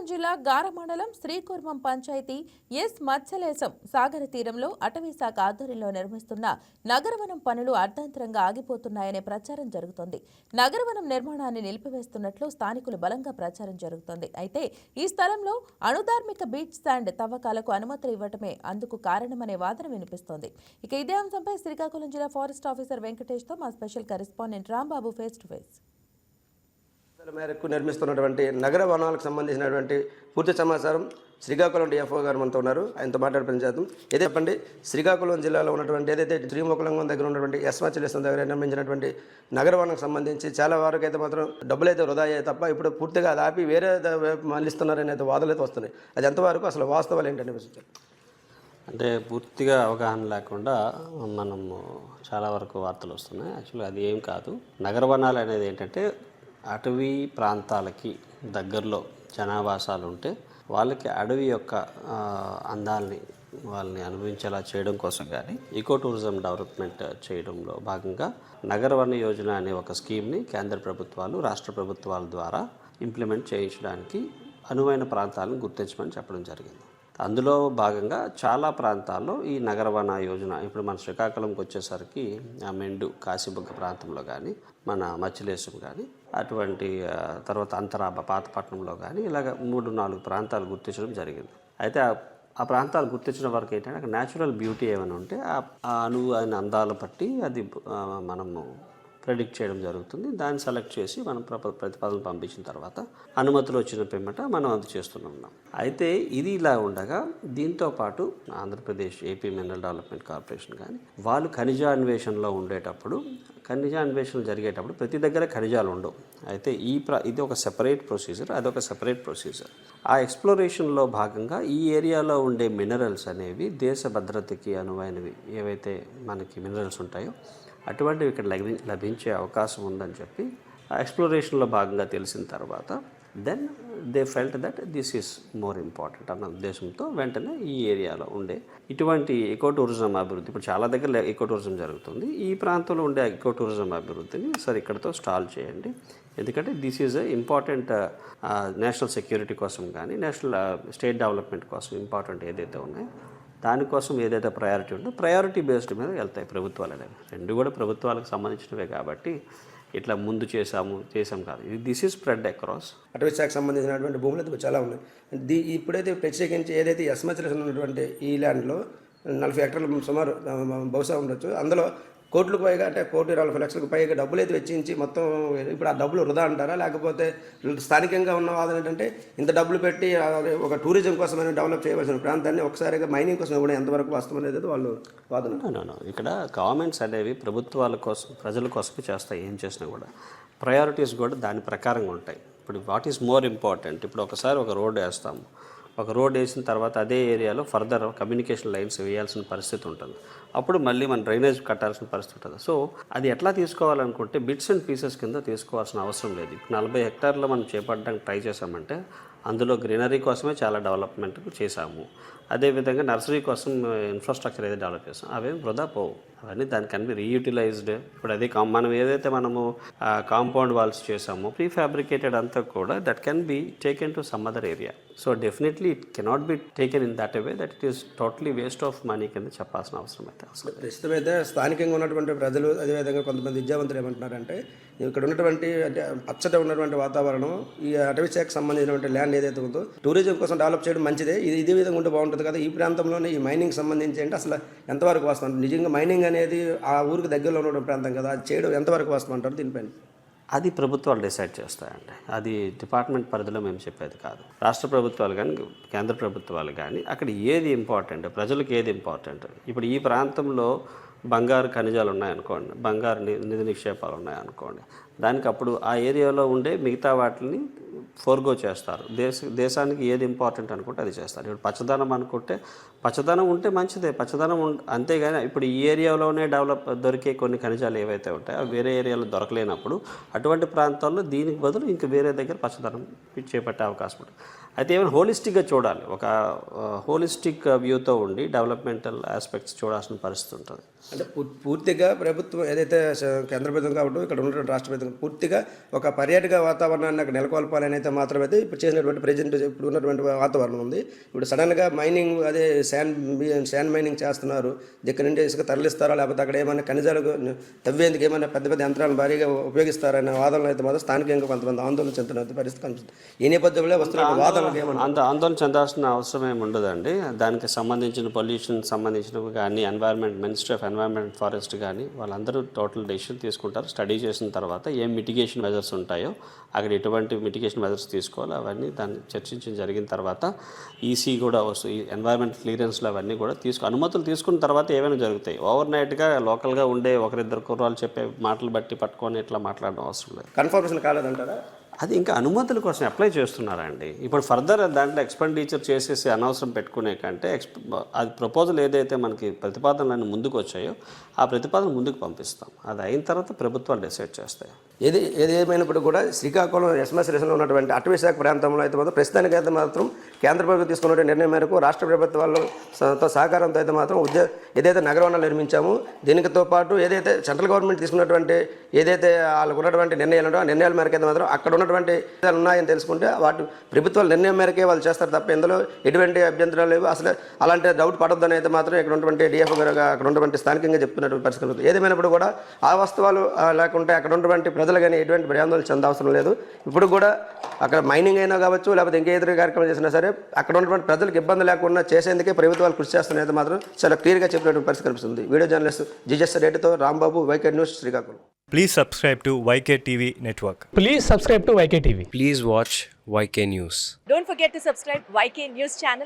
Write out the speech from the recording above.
శ్రీకాకుళం జిల్లా గార మండలం శ్రీకుర్మం పంచాయతీ ఎస్ మత్స్యలేశం సాగర తీరంలో అటవీ శాఖ ఆధ్వర్యంలో నిర్మిస్తున్న నగరవనం పనులు అర్ధాంతరంగా ఆగిపోతున్నాయనే ప్రచారం జరుగుతోంది. నగరవనం నిర్మాణాన్ని నిలిపివేస్తున్నట్లు స్థానికులు బలంగా ప్రచారం జరుగుతోంది. అయితే ఈ స్థలంలో అణుధార్మిక బీచ్ శాండ్ తవ్వకాలకు అనుమతులు ఇవ్వటమే అందుకు కారణమనే వాదన వినిపిస్తోంది. ఇక ఇదే అంశంపై శ్రీకాకుళం జిల్లా ఫారెస్ట్ ఆఫీసర్ వెంకటేష్తో మా special correspondent Rambabu face to face. మేరకు నిర్మిస్తున్నటువంటి నగర వనాలకు సంబంధించినటువంటి పూర్తి సమాచారం శ్రీకాకుళం డిఎఫ్ఓ గారు మనతో ఉన్నారు. ఆయనతో మాట్లాడే పని చేద్దాం. ఏదే చెప్పండి, శ్రీకాకుళం జిల్లాలో ఉన్నటువంటి ఏదైతే శ్రీముఖలింగం దగ్గర ఉన్నటువంటి ఎస్ మత్స్యలేశం దగ్గర నిర్మించినటువంటి నగర వనానికి సంబంధించి చాలా వరకు అయితే మాత్రం డబ్బులైతే వృధా అయ్యాయి తప్ప ఇప్పుడు పూర్తిగా అది ఆపి వేరే మళ్ళిస్తున్నారనే వాదనలు అయితే వస్తున్నాయి. అది ఎంతవరకు అసలు వాస్తవాలు ఏంటనిపిస్తుంది? అంటే పూర్తిగా అవగాహన లేకుండా మనము చాలా వరకు వార్తలు వస్తున్నాయి. యాక్చువల్గా అది ఏం కాదు. నగర వనాలు అనేది ఏంటంటే అటవీ ప్రాంతాలకి దగ్గరలో జనావాసాలు ఉంటే వాళ్ళకి అడవి యొక్క అందాల్ని వాళ్ళని అనుభవించేలా చేయడం కోసం కానీ ఈకో టూరిజం డెవలప్మెంట్ చేయడంలో భాగంగా నగరవన యోజన అనే ఒక స్కీమ్ని కేంద్ర ప్రభుత్వాలు రాష్ట్ర ప్రభుత్వాల ద్వారా ఇంప్లిమెంట్ చేయించడానికి అనువైన ప్రాంతాలను గుర్తించమని చెప్పడం జరిగింది. అందులో భాగంగా చాలా ప్రాంతాల్లో ఈ నగరవన యోజన ఇప్పుడు మన శ్రీకాకుళంకి వచ్చేసరికి ఆ మెండు కాశీబుగ్గ ప్రాంతంలో కానీ మన మత్స్యలేశం కానీ అటువంటి తర్వాత అంతరాబ పాతపట్నంలో కానీ ఇలాగ 3-4 ప్రాంతాలు గుర్తించడం జరిగింది. అయితే ఆ ప్రాంతాలు గుర్తించిన వరకు ఏంటంటే అక్కడ న్యాచురల్ బ్యూటీ ఏమైనా ఉంటే ఆ అయిన అందాలు బట్టి అది మనము ప్రెడిక్ట్ చేయడం జరుగుతుంది. దాన్ని సెలెక్ట్ చేసి మనం ప్రతిపాదన పంపించిన తర్వాత అనుమతులు వచ్చిన పిమ్మట మనం అది చేస్తున్నాం. అయితే ఇది ఇలా ఉండగా దీంతో పాటు Andhra Pradesh AP mineral development corporation కానీ వాళ్ళు ఖనిజాన్వేషణలో ఉండేటప్పుడు ఖనిజాన్వేషణలు జరిగేటప్పుడు ప్రతి దగ్గర ఖనిజాలు ఉండవు. అయితే ఇది ఒక సెపరేట్ ప్రొసీజర్, అదొక సెపరేట్ ప్రొసీజర్. ఆ ఎక్స్ప్లోరేషన్లో భాగంగా ఈ ఏరియాలో ఉండే మినరల్స్ అనేవి దేశ భద్రతకి అనువైనవి ఏవైతే మనకి మినరల్స్ ఉంటాయో అటువంటివి ఇక్కడ లభించే అవకాశం ఉందని చెప్పి ఆ ఎక్స్ప్లోరేషన్లో భాగంగా తెలిసిన తర్వాత then they felt that this is more important అన్న ఉద్దేశంతో వెంటనే ఈ ఏరియాలో ఉండే ఇటువంటి ఎకో టూరిజం అభివృద్ధి ఇప్పుడు చాలా దగ్గర ఎకో టూరిజం జరుగుతుంది. ఈ ప్రాంతంలో ఉండే ఎకో టూరిజం అభివృద్ధిని సరే ఇక్కడతో స్టాల్ చేయండి. ఎందుకంటే this is important national security కోసం కానీ నేషనల్ స్టేట్ డెవలప్మెంట్ కోసం ఇంపార్టెంట్ ఏదైతే ఉన్నాయో దానికోసం ఏదైతే ప్రయారిటీ ఉందో ప్రయారిటీ బేస్డ్ మీద వెళ్తాయి ప్రభుత్వాలు అనేవి. రెండు కూడా ప్రభుత్వాలకు సంబంధించినవే కాబట్టి ఇట్లా ముందు చేసాం కాదు. This is spread across. అటవీ శాఖకు సంబంధించినటువంటి భూములు చాలా ఉన్నాయి. ఇప్పుడైతే ప్రత్యేకించి ఏదైతే ఎస్ మత్స్యలేశం ఉన్నటువంటి ఈ ల్యాండ్లో 40 హెక్టార్లు సుమారు బహుశా ఉండొచ్చు. అందులో కోట్లకు పైగా అంటే 1,40,00,000లకు పైగా డబ్బులు అయితే వెచ్చించి మొత్తం ఇప్పుడు ఆ డబ్బులు వృధా అంటారా, లేకపోతే స్థానికంగా ఉన్న వాదన ఏంటంటే ఇంత డబ్బులు పెట్టి ఒక టూరిజం కోసమైనా డెవలప్ చేయవలసిన ప్రాంతాన్ని ఒకసారిగా మైనింగ్ కోసం కూడా ఎంతవరకు వాస్తవం అనేది వాళ్ళు వాదన. ఇక్కడ గవర్నమెంట్స్ అనేవి ప్రభుత్వాల కోసం ప్రజల కోసం చేస్తాయి. ఏం చేసినా కూడా ప్రయారిటీస్ కూడా దాని ప్రకారంగా ఉంటాయి. ఇప్పుడు వాట్ ఈస్ మోర్ ఇంపార్టెంట్, ఇప్పుడు ఒకసారి ఒక రోడ్ వేస్తాము, ఒక రోడ్ వేసిన తర్వాత అదే ఏరియాలో ఫర్దర్ కమ్యూనికేషన్ లైన్స్ వేయాల్సిన పరిస్థితి ఉంటుంది. అప్పుడు మళ్ళీ మన డ్రైనేజ్ కట్టాల్సిన పరిస్థితి ఉంటుంది. సో అది ఎట్లా తీసుకోవాలనుకుంటే బిట్స్ అండ్ పీసెస్ కింద తీసుకోవాల్సిన అవసరం లేదు. 40 హెక్టార్లు మనం చేపట్టడానికి ట్రై చేసామంటే అందులో గ్రీనరీ కోసమే చాలా డెవలప్మెంట్ చేశాము. అదేవిధంగా నర్సరీ కోసం ఇన్ఫ్రాస్ట్రక్చర్ ఏదైతే డెవలప్ చేస్తాం అవేం వృధా పోవు. అవన్నీ దానికన్నీ రీయూటిలైజ్డ్. ఇప్పుడు అదే మనం ఏదైతే మనము కాంపౌండ్ వాల్స్ చేసామో ప్రీ ఫ్యాబ్రికేటెడ్ అంతా కూడా that can be taken to some other area. So definitely it cannot be taken in that way that it is totally waste of money కింద చెప్పాల్సిన అవసరం అయితే అసలు. ప్రస్తుతం అయితే స్థానికంగా ఉన్నటువంటి ప్రజలు అదేవిధంగా కొంతమంది విద్యావంతులు ఏమంటున్నారంటే ఇక్కడ ఉన్నటువంటి పచ్చట ఉన్నటువంటి వాతావరణం ఈ అటవీ శాఖకు సంబంధించినటువంటి ల్యాండ్ ఏదైతే ఉందో టూరిజం కోసం డెవలప్ చేయడం మంచిదే, ఇదే విధంగా ఉంటే బాగుంటుంది కదా. ఈ ప్రాంతంలోనే ఈ మైనింగ్ సంబంధించి అంటే అసలు ఎంతవరకు వాస్తవం? నిజంగా మైనింగ్ అనేది ఆ ఊరికి దగ్గరలో ఉన్న ప్రాంతం కదా, అది చేయడం ఎంతవరకు వాస్తవం అంటారు దీనిపైన? అది ప్రభుత్వాలు డిసైడ్ చేస్తాయండి. అది డిపార్ట్మెంట్ పరిధిలో మేము చెప్పేది కాదు. రాష్ట్ర ప్రభుత్వాలు కానీ కేంద్ర ప్రభుత్వాలు కానీ అక్కడ ఏది ఇంపార్టెంట్, ప్రజలకు ఏది ఇంపార్టెంట్. ఇప్పుడు ఈ ప్రాంతంలో బంగారు ఖనిజాలు ఉన్నాయనుకోండి, బంగారు నిధి నిక్షేపాలు ఉన్నాయనుకోండి, దానికి అప్పుడు ఆ ఏరియాలో ఉండే మిగతా వాటిని ఫోర్గో చేస్తారు. దేశానికి ఏది ఇంపార్టెంట్ అనుకుంటే అది చేస్తారు. ఇప్పుడు పచ్చదనం అనుకుంటే పచ్చదనం ఉంటే మంచిదే, పచ్చదనం అంతేగాని ఇప్పుడు ఈ ఏరియాలోనే దొరికే కొన్ని ఖనిజాలు ఏవైతే ఉంటాయో అవి వేరే ఏరియాలో దొరకలేనప్పుడు అటువంటి ప్రాంతాల్లో దీనికి బదులు ఇంక వేరే దగ్గర పచ్చదనం చేపట్టే అవకాశం ఉంటుంది. అయితే ఏమైనా హోలిస్టిక్గా చూడాలి, ఒక హోలిస్టిక్ వ్యూతో ఉండి డెవలప్మెంటల్ ఆస్పెక్ట్స్ చూడాల్సిన పరిస్థితి ఉంటుంది. అంటే పూర్తిగా ప్రభుత్వం ఏదైతే కేంద్ర ప్రభుత్వం కాబట్టి ఇక్కడ ఉన్నటువంటి రాష్ట్ర ప్రభుత్వం పూర్తిగా ఒక పర్యాటక వాతావరణాన్ని అక్కడ నెలకొల్పాలని అయితే మాత్రమైతే ఇప్పుడు చేసినటువంటి ప్రజెంట్ ఇప్పుడు ఉన్నటువంటి వాతావరణం ఉంది. ఇప్పుడు సడన్గా మైనింగ్ అదే శాండ్ మైనింగ్ చేస్తున్నారు, దగ్గర నుండి ఇసుక తరలిస్తారా లేకపోతే అక్కడ ఏమైనా ఖనిజాలు తవ్వేందుకు ఏమైనా పెద్ద పెద్ద యంత్రాలను భారీగా ఉపయోగిస్తారనే వాదనలు అయితే మాత్రం స్థానికంగా కొంతమంది ఆందోళన చెందుతున్న పరిస్థితి కనిపిస్తుంది. ఈ నేపథ్యంలో వస్తున్న వాదనలు ఏమన్నా అంత ఆందోళన చెందాల్సిన అవసరం ఏమి ఉండదండి. దానికి సంబంధించిన పొల్యూషన్ సంబంధించినవి కానీ environment ministry of environment forest కానీ వాళ్ళందరూ టోటల్ డెసిషన్ తీసుకుంటారు. స్టడీ చేసిన తర్వాత ఏం మిటిగేషన్ మెజర్స్ ఉంటాయో అక్కడ ఎటువంటి మిటిగేషన్ మెజర్స్ తీసుకోవాలో అవన్నీ దాన్ని చర్చించడం జరిగిన తర్వాత ఈసీ కూడా వస్తుంది, ఎన్వైర్న్మెంట్ క్లియరెన్స్లు అవన్నీ కూడా అనుమతులు తీసుకున్న తర్వాత ఏమైనా జరుగుతాయి. ఓవర్ నైట్గా లోకల్గా ఉండే ఒకరిద్దరు కుర్రాళ్ళు చెప్పే మాటలు బట్టి పట్టుకొని ఇట్లా మాట్లాడడం అవసరం లేదు. కన్ఫర్మేషన్ కాలేదంటారా? అది ఇంకా అనుమతుల కోసం అప్లై చేస్తున్నారండి. ఇప్పుడు ఫర్దర్ దాంట్లో ఎక్స్పెండిచర్ చేసేసి అనవసరం పెట్టుకునే కంటే అది ప్రపోజల్ ఏదైతే మనకి ప్రతిపాదనలన్నీ ముందుకు వచ్చాయో ఆ ప్రతిపాదన ముందుకు పంపిస్తాం. అది అయిన తర్వాత ప్రభుత్వాలు డిసైడ్ చేస్తాయి. ఏది ఏమైనప్పుడు కూడా శ్రీకాకుళం ఎస్ఎంఎస్ రేషన్లో ఉన్నటువంటి అటవీ శాఖ ప్రాంతంలో అయితే మాత్రం ప్రస్తుతానికి అయితే మాత్రం కేంద్ర ప్రభుత్వం తీసుకున్న నిర్ణయం మేరకు రాష్ట్ర ప్రభుత్వాలతో సహకారంతో అయితే మాత్రం ఏదైతే నగరవనాలు నిర్మించామో దీనితో పాటు ఏదైతే సెంట్రల్ గవర్నమెంట్ తీసుకున్నటువంటి ఏదైతే వాళ్ళకు ఉన్నటువంటి నిర్ణయాలు ఉంటాయో ఆ నిర్ణయాల మేరకు అయితే మాత్రం అక్కడ ఉన్నటువంటి ఉన్నాయని తెలుసుకుంటే వాటి ప్రభుత్వాల నిర్ణయం మేరకే వాళ్ళు చేస్తారు తప్ప ఇందులో ఎటువంటి అభ్యంతరాలు లేవు. అసలు అలాంటి డౌట్ పడొద్దని అయితే మాత్రం ఇక్కడ ఉన్నటువంటి డిఎఫ్ గారు అక్కడ ఉన్నటువంటి స్థానికంగా చెప్తున్నటువంటి పరిస్థితులు. ఏదేమైనప్పుడు కూడా ఆ వస్తువులు లేకుంటే అక్కడ ఉన్నటువంటి ప్రజలు కానీ ఎటువంటి భయాందోళన చెందవసరం లేదు. ఇప్పుడు కూడా అక్కడ మైనింగ్ అయినా కావచ్చు లేకపోతే ఇంకే ఇతర కార్యక్రమం చేసినా సరే అక్కడ ఉన్నటువంటి ప్రజలకు ఇబ్బంది లేకుండా చేసేందుకే ప్రభుత్వాలు కృషి చేస్తున్నది మాత్రం చాలా క్లియర్గా చెప్పినటువంటి పరిస్థితి కనిపిస్తుంది. వీడియో జర్నలిస్ట్ జిజెస్ రెడ్డితో Rambabu, YK news, Srikakulam. Please subscribe to YK TV Network. Please subscribe to YK TV. Please watch YK News. Don't forget to subscribe YK News channel.